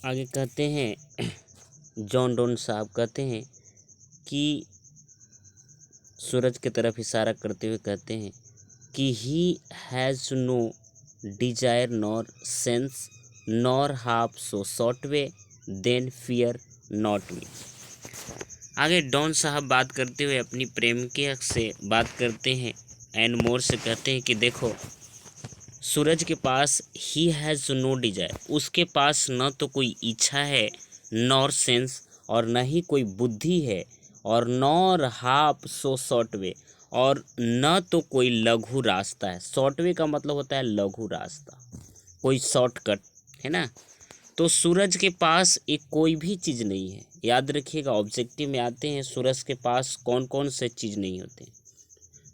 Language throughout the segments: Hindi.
आगे कहते हैं, जॉन डोन साहब कहते हैं कि सूरज की तरफ इशारा करते हुए कहते हैं कि he has no desire nor sense nor half so short way then fear not me. आगे डॉन साहब बात करते हुए अपनी प्रेमिका से बात करते हैं एंड मोर से कहते हैं कि देखो, सूरज के पास ही हैज़ नो डिजायर, उसके पास न तो कोई इच्छा है नॉर सेंस और न ही कोई बुद्धि है, और नॉर हाफ सो शॉर्ट वे, और न तो कोई लघु रास्ता है। शॉर्ट वे का मतलब होता है लघु रास्ता, कोई शॉर्टकट, है ना। तो सूरज के पास एक कोई भी चीज़ नहीं है। याद रखिएगा, ऑब्जेक्टिव में आते हैं सूरज के पास कौन कौन से चीज़ नहीं होते।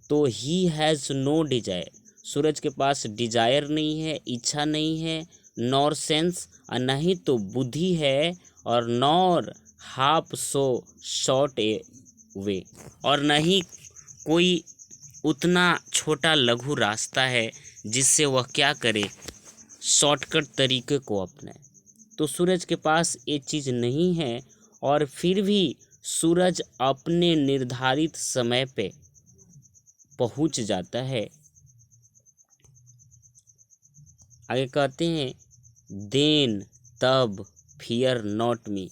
तो ही हैज़ नो डिजायर, सूरज के पास डिजायर नहीं है, इच्छा नहीं है, नॉर सेंस और न ही तो बुद्धि है, और नॉर हाफ सो शॉर्ट ए वे, और न ही कोई उतना छोटा लघु रास्ता है जिससे वह क्या करे, शॉर्टकट तरीके को अपनाए। तो सूरज के पास ये चीज़ नहीं है, और फिर भी सूरज अपने निर्धारित समय पे पहुंच जाता है। आगे कहते हैं, देन तब फियर नॉट मी,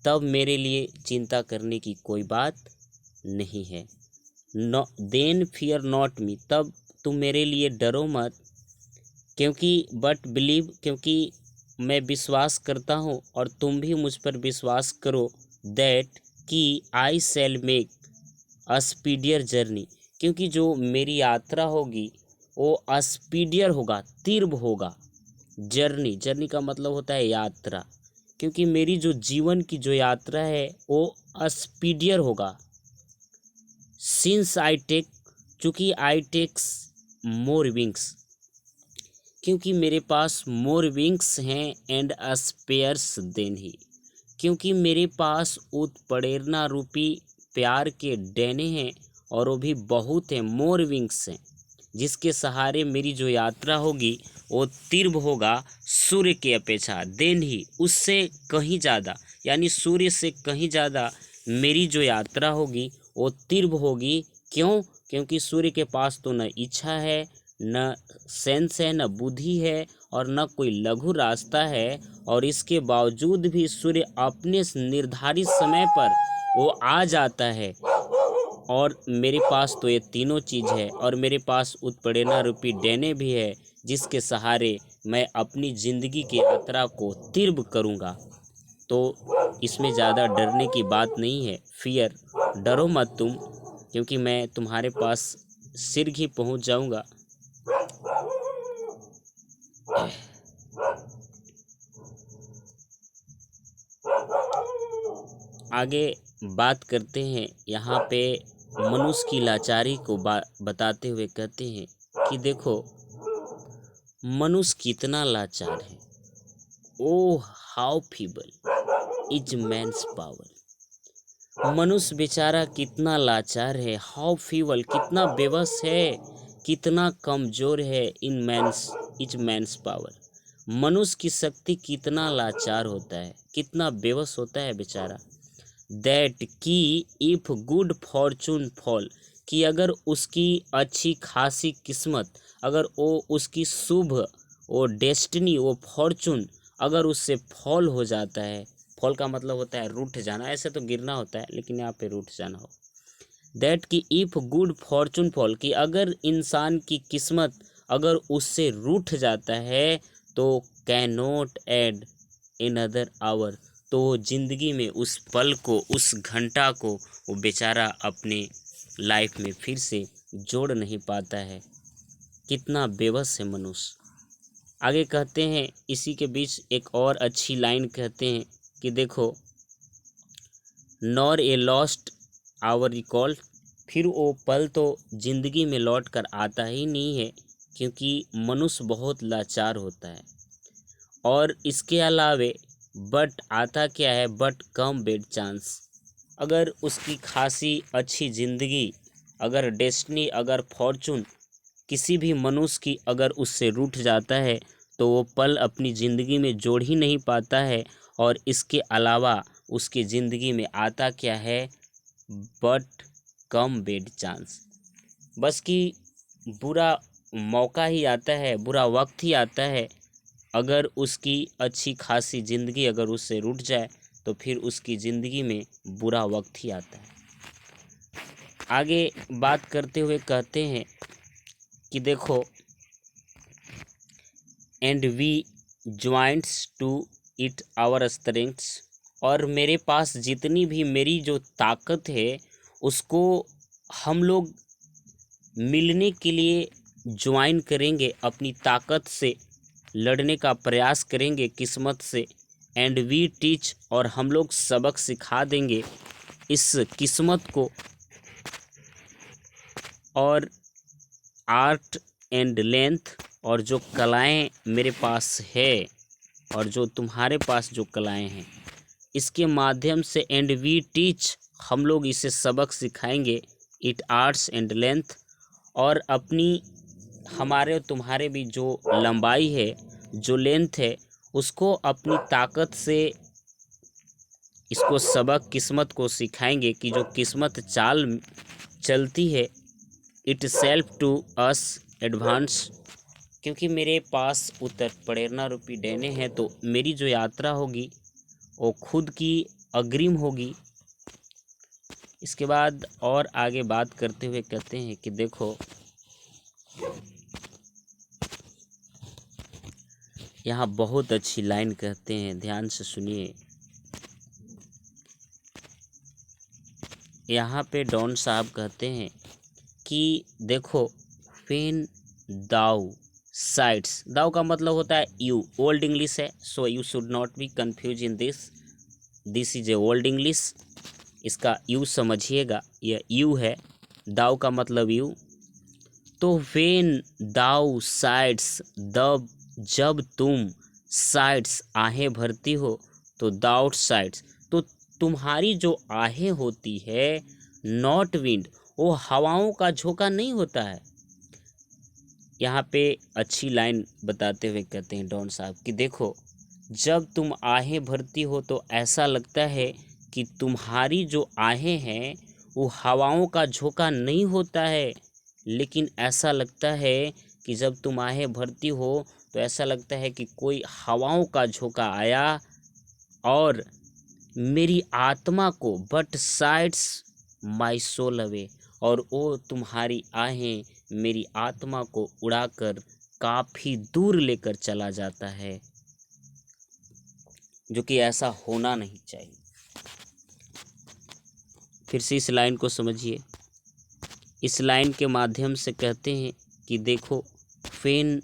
तब मेरे लिए चिंता करने की कोई बात नहीं है। No then fear not me, तब तुम मेरे लिए डरो मत, क्योंकि बट बिलीव, क्योंकि मैं विश्वास करता हूँ और तुम भी मुझ पर विश्वास करो, दैट कि आई शैल मेक अ स्पीडियर जर्नी, क्योंकि जो मेरी यात्रा होगी वो स्पीडियर होगा, तीव्र होगा। जर्नी, जर्नी का मतलब होता है यात्रा, क्योंकि मेरी जो जीवन की जो यात्रा है वो स्पीडियर होगा। सिंस आई टेक, चूँकि आई टेक्स मोर विंग्स, क्योंकि मेरे पास मोर विंग्स हैं, एंड स्पेयर्स देन ही, क्योंकि मेरे पास उत्प्रेरणा रूपी प्यार के डैने हैं और वो भी बहुत हैं, मोर विंग्स हैं, जिसके सहारे मेरी जो यात्रा होगी वो तीव्र होगा सूर्य की अपेक्षा, देन ही, उससे कहीं ज़्यादा, यानी सूर्य से कहीं ज़्यादा मेरी जो यात्रा होगी वो तीव्र होगी। क्यों? क्योंकि सूर्य के पास तो न इच्छा है, न सेंस है, न बुद्धि है, और न कोई लघु रास्ता है, और इसके बावजूद भी सूर्य अपने निर्धारित समय पर वो आ जाता है। और मेरे पास तो ये तीनों चीज़ है, और मेरे पास उत्प्रेरणा रूपी डैने भी है, जिसके सहारे मैं अपनी ज़िंदगी की यात्रा को तीव्र करूँगा। तो इसमें ज़्यादा डरने की बात नहीं है। फियर, डरो मत तुम, क्योंकि मैं तुम्हारे पास शीघ्र ही पहुँच जाऊँगा। आगे बात करते हैं, यहाँ पे मनुष्य की लाचारी को बताते हुए कहते हैं कि देखो, मनुष्य कितना लाचार है। Oh how feeble is man's power, मनुष्य बेचारा कितना लाचार है। हाउ फीबल, कितना बेबस है, कितना कमज़ोर है। इन मैन्स इज मैन्स पावर, मनुष्य की शक्ति कितना लाचार होता है, कितना बेबस होता है बेचारा। दैट कि इफ़ गुड फॉर्चून फॉल, कि अगर उसकी अच्छी खासी किस्मत, अगर वो उसकी शुभ, वो डेस्टिनी, वो फॉर्चून अगर उससे फॉल हो जाता है, फॉल का मतलब होता है रूठ जाना, ऐसे तो गिरना होता है लेकिन यहाँ पे रूठ जाना हो। दैट कि इफ़ गुड फॉर्चून फॉल, कि अगर इंसान की किस्मत अगर उससे रूठ जाता है, तो can not add another our, तो ज़िंदगी में उस पल को, उस घंटा को वो बेचारा अपने लाइफ में फिर से जोड़ नहीं पाता है। कितना बेबस है मनुष्य। आगे कहते हैं, इसी के बीच एक और अच्छी लाइन कहते हैं कि देखो, nor a lost hour recall, फिर वो पल तो ज़िंदगी में लौट कर आता ही नहीं है, क्योंकि मनुष्य बहुत लाचार होता है। और इसके अलावे बट आता क्या है, बट कम बेड चांस, अगर उसकी खासी अच्छी ज़िंदगी अगर डेस्टिनी, अगर फॉर्चून किसी भी मनुष्य की अगर उससे रूठ जाता है तो वो पल अपनी ज़िंदगी में जोड़ ही नहीं पाता है। और इसके अलावा उसकी ज़िंदगी में आता क्या है, बट कम बेड चांस, बस कि बुरा मौका ही आता है, बुरा वक्त ही आता है। अगर उसकी अच्छी खासी ज़िंदगी अगर उससे रूठ जाए तो फिर उसकी ज़िंदगी में बुरा वक्त ही आता है। आगे बात करते हुए कहते हैं कि देखो, and we joints to it our strengths, और मेरे पास जितनी भी मेरी जो ताकत है उसको हम लोग मिलने के लिए ज्वाइन करेंगे, अपनी ताकत से लड़ने का प्रयास करेंगे किस्मत से। एंड वी टीच, और हम लोग सबक सिखा देंगे इस किस्मत को। और आर्ट एंड लेंथ, और जो कलाएं मेरे पास है और जो तुम्हारे पास जो कलाएं हैं इसके माध्यम से, एंड वी टीच, हम लोग इसे सबक सिखाएंगे, इट आर्ट्स एंड लेंथ, और अपनी हमारे तुम्हारे भी जो लंबाई है, जो लेंथ है, उसको अपनी ताकत से इसको सबक किस्मत को सिखाएंगे कि जो किस्मत चाल चलती है, itself to us advance, क्योंकि मेरे पास उत्तर प्रेरणा रूपी देने हैं। तो मेरी जो यात्रा होगी वो खुद की अग्रिम होगी। इसके बाद और आगे बात करते हुए कहते हैं कि देखो, यहाँ बहुत अच्छी लाइन कहते हैं, ध्यान से सुनिए। यहाँ पे डॉन साहब कहते हैं कि देखो, व्हेन दाउ साइड्स, दाउ का मतलब होता है यू, ओल्ड इंग्लिश है, so you should not be confuse in this is a old English. इसका यू समझिएगा, यह यू है, दाउ का मतलब यू। तो व्हेन दाउ साइड्स, द जब तुम साइड्स आहें भरती हो, तो दाउट साइड्स, तो तुम्हारी जो आहें होती है, नॉट विंड, वो हवाओं का झोंका नहीं होता है। यहाँ पे अच्छी लाइन बताते हुए कहते हैं डॉन साहब कि देखो, जब तुम आहें भरती हो तो ऐसा लगता है कि तुम्हारी जो आहें हैं वो हवाओं का झोंका नहीं होता है, लेकिन ऐसा लगता है कि जब तुम आहें भरती हो तो ऐसा लगता है कि कोई हवाओं का झोंका आया और मेरी आत्मा को, बट साइड्स माई सोल अवे, और वो तुम्हारी आहें मेरी आत्मा को उड़ाकर काफ़ी दूर लेकर चला जाता है, जो कि ऐसा होना नहीं चाहिए। फिर से इस लाइन को समझिए। इस लाइन के माध्यम से कहते हैं कि देखो, फेन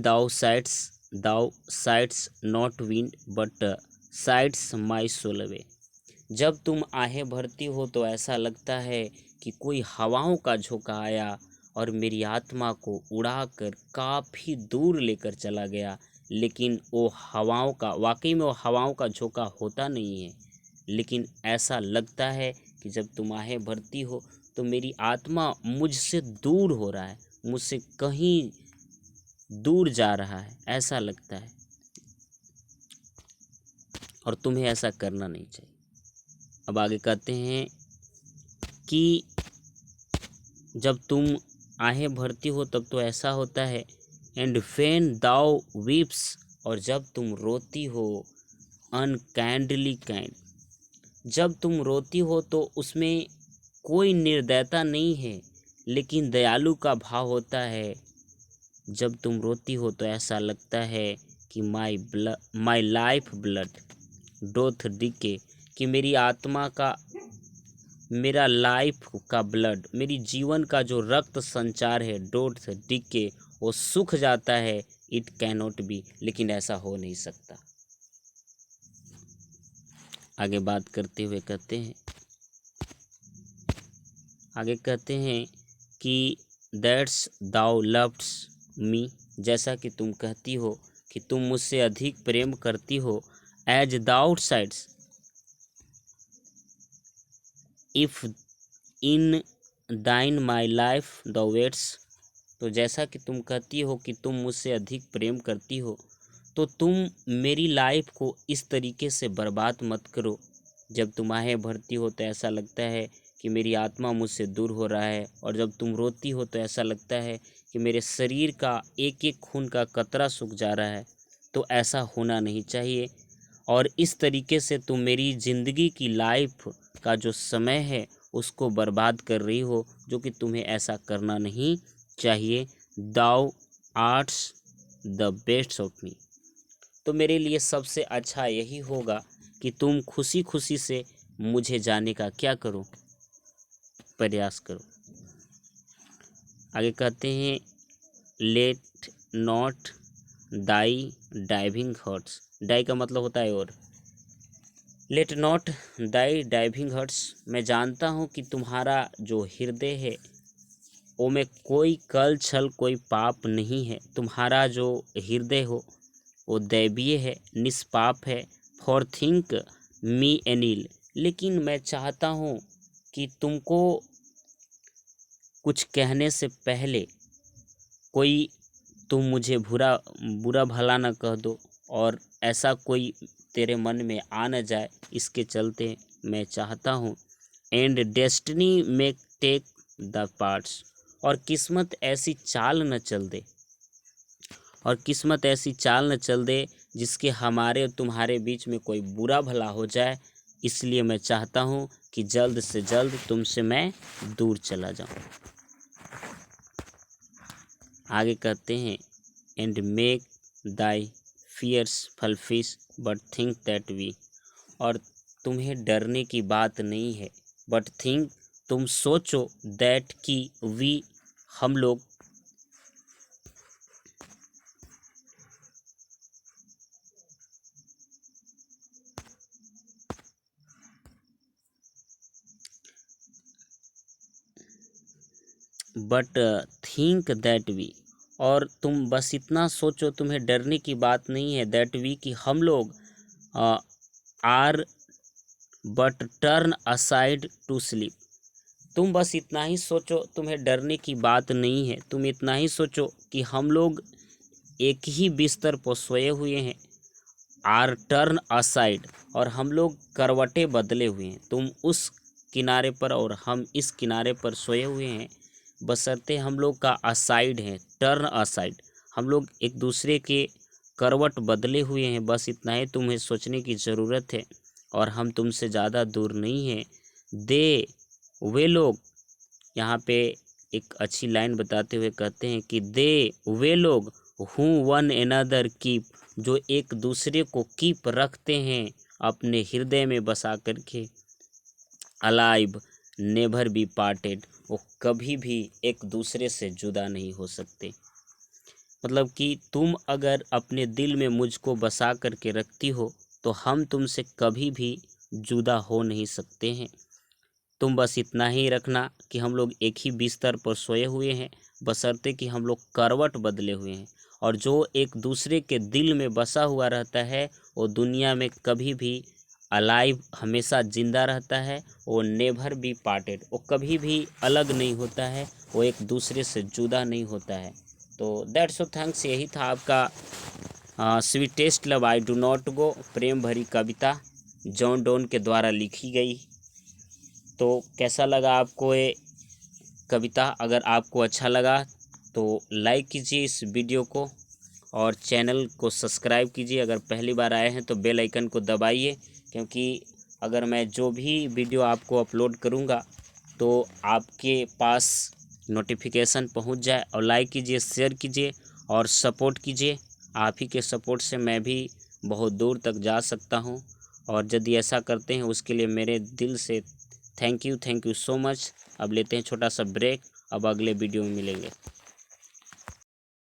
दाउ साइड्स नॉट विंड बट साइड्स माई सोल अवे, जब तुम आहें भरती हो तो ऐसा लगता है कि कोई हवाओं का झोंका आया और मेरी आत्मा को उड़ाकर काफ़ी दूर लेकर चला गया, लेकिन वो हवाओं का, वाकई में वो हवाओं का झोंका होता नहीं है, लेकिन ऐसा लगता है कि जब तुम आहें भरती हो तो मेरी आत्मा मुझसे दूर हो रहा है, मुझसे कहीं दूर जा रहा है, ऐसा लगता है। और तुम्हें ऐसा करना नहीं चाहिए। अब आगे कहते हैं कि जब तुम आहें भरती हो तब तो ऐसा होता है, एंड व्हेन दाउ वीप्स, और जब तुम रोती हो, अनकाइंडली काइंड, जब तुम रोती हो तो उसमें कोई निर्दयता नहीं है, लेकिन दयालु का भाव होता है। जब तुम रोती हो तो ऐसा लगता है कि माई लाइफ ब्लड डोथ डिके, कि मेरी आत्मा का, मेरा लाइफ का ब्लड, मेरी जीवन का जो रक्त संचार है, डोथ डिके, वो सूख जाता है, इट कैनॉट बी, लेकिन ऐसा हो नहीं सकता। आगे बात करते हुए कहते हैं, आगे कहते हैं कि दैट्स दाउ लव्स मी, जैसा कि तुम कहती हो कि तुम मुझसे अधिक प्रेम करती हो, एज दाउट साइड्स, if in thine my life the weights, तो जैसा कि तुम कहती हो कि तुम मुझसे अधिक प्रेम करती हो, तो तुम मेरी लाइफ को इस तरीके से बर्बाद मत करो। जब तुम आहें भरती हो तो ऐसा लगता है कि मेरी आत्मा मुझसे दूर हो रहा है, और जब तुम रोती हो तो ऐसा लगता है कि मेरे शरीर का एक एक खून का कतरा सूख जा रहा है। तो ऐसा होना नहीं चाहिए, और इस तरीके से तुम मेरी ज़िंदगी की लाइफ का जो समय है उसको बर्बाद कर रही हो, जो कि तुम्हें ऐसा करना नहीं चाहिए। Thou art the best of me, तो मेरे लिए सबसे अच्छा यही होगा कि तुम खुशी खुशी से मुझे जाने का क्या करो, प्रयास करो। आगे कहते हैं, let not thy diving hearts. Thy का मतलब होता है और, let not thy diving hearts, मैं जानता हूँ कि तुम्हारा जो हृदय है वो में कोई कल छल कोई पाप नहीं है। तुम्हारा जो हृदय हो वो दैवीय है, निष्पाप है। फॉर थिंक मी एनिल, लेकिन मैं चाहता हूँ कि तुमको कुछ कहने से पहले कोई तुम मुझे बुरा भला न कह दो, और ऐसा कोई तेरे मन में आ न जाए, इसके चलते मैं चाहता हूँ। एंड डेस्टिनी में टेक द पार्ट्स, और किस्मत ऐसी चाल न चल दे, और किस्मत ऐसी चाल न चल दे जिसके हमारे और तुम्हारे बीच में कोई बुरा भला हो जाए। इसलिए मैं चाहता हूँ कि जल्द से जल्द तुमसे मैं दूर चला जाऊँ। आगे कहते हैं, and make thy fears fulfil but think that we, और तुम्हें डरने की बात नहीं है, बट थिंक, तुम सोचो, दैट कि वी, हम लोग, बट थिंक दैट वी, और तुम बस इतना सोचो, तुम्हें डरने की बात नहीं है, दैट वी कि हम लोग are but turn aside to sleep. तुम बस इतना ही सोचो, तुम्हें डरने की बात नहीं है, तुम इतना ही सोचो कि हम लोग एक ही बिस्तर पर सोए हुए हैं। आर टर्न असाइड, और हम लोग करवटें बदले हुए हैं। तुम उस किनारे पर और हम इस किनारे पर सोए हुए हैं, बशर्ते हम लोग का असाइड है, टर्न असाइड, हम लोग एक दूसरे के करवट बदले हुए हैं। बस इतना ही तुम्हें सोचने की ज़रूरत है, और हम तुमसे ज़्यादा दूर नहीं हैं। वे लोग, यहाँ पे एक अच्छी लाइन बताते हुए कहते हैं कि वे लोग हु वन एनदर कीप, जो एक दूसरे को कीप रखते हैं अपने हृदय में बसा करके, अलाइव नेवर बी पार्टेड, वो कभी भी एक दूसरे से जुदा नहीं हो सकते। मतलब कि तुम अगर अपने दिल में मुझको बसा करके रखती हो तो हम तुमसे कभी भी जुदा हो नहीं सकते हैं। तुम बस इतना ही रखना कि हम लोग एक ही बिस्तर पर सोए हुए हैं, बशर्ते कि हम लोग करवट बदले हुए हैं, और जो एक दूसरे के दिल में बसा हुआ रहता है वो दुनिया में कभी भी अलाइव, हमेशा जिंदा रहता है। वो नेवर बी पार्टेड, वो कभी भी अलग नहीं होता है, वो एक दूसरे से जुदा नहीं होता है। तो दैट्स सो थैंक्स, यही था आपका sweetest love I do not go, प्रेम भरी कविता जॉन डोन के द्वारा लिखी गई। तो कैसा लगा आपको ये कविता? अगर आपको अच्छा लगा तो लाइक कीजिए इस वीडियो को, और चैनल को सब्सक्राइब कीजिए। अगर पहली बार आए हैं तो बेल आइकन को दबाइए, क्योंकि अगर मैं जो भी वीडियो आपको अपलोड करूंगा तो आपके पास नोटिफिकेशन पहुंच जाए। और लाइक कीजिए, शेयर कीजिए और सपोर्ट कीजिए। आप ही के सपोर्ट से मैं भी बहुत दूर तक जा सकता हूं, और यदि ऐसा करते हैं उसके लिए मेरे दिल से थैंक यू सो मच। अब लेते हैं छोटा सा ब्रेक, अब अगले वीडियो में मिलेंगे।